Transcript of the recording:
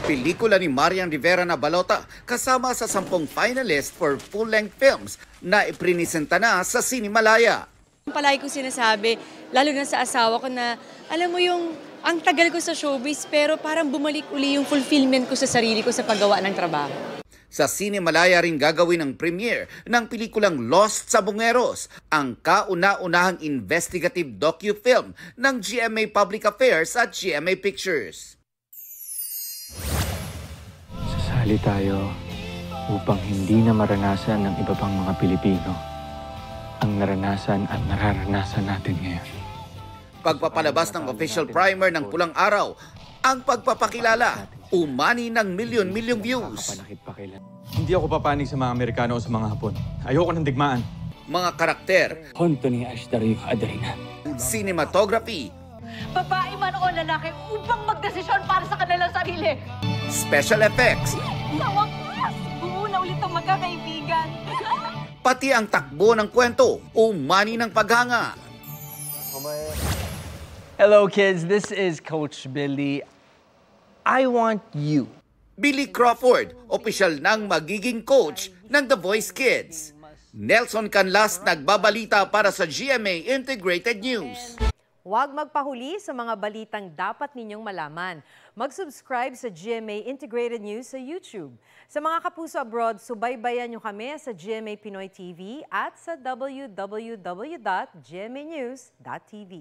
Pelikula ni Marian Rivera na Balota kasama sa 10 finalist for full-length films na iprinisenta na sa Cinemalaya. Palagi ko sinasabi, lalo na sa asawa ko na, alam mo yung, ang tagal ko sa showbiz pero parang bumalik uli yung fulfillment ko sa sarili ko sa paggawa ng trabaho. Sa Cinemalaya rin gagawin ang premiere ng pelikulang Lost sa Bungeros, ang kauna-unahang investigative docu-film ng GMA Public Affairs at GMA Pictures. Sasali tayo upang hindi na maranasan ng iba pang mga Pilipino ang naranasan at nararanasan natin ngayon. Pagpapalabas ng official primer ng Pulang Araw, ang pagpapakilala, umani ng milyon-milyong views. Hindi ako papanig sa mga Amerikano o sa mga Hapon. Ayoko ng digmaan. Mga karakter, Honto ni Ashtari Adarina. cinematography, Babae man o lalaki upang magdesisyon para sa kanilang sarili. special effects, Sa wakas, buo na ulit ang magkakaibigan. pati ang takbo ng kwento, umani ng paghanga. Hello, kids. This is Coach Billy. I want you. Billy Crawford, opisyal ng magiging coach ng The Voice Kids. Nelson Canlas nagbabalita para sa GMA Integrated News. Huwag magpahuli sa mga balitang dapat ninyong malaman. Mag-subscribe sa GMA Integrated News sa YouTube. Sa mga kapuso abroad, subaybayan nyo kami sa GMA Pinoy TV at sa www.gmanews.tv.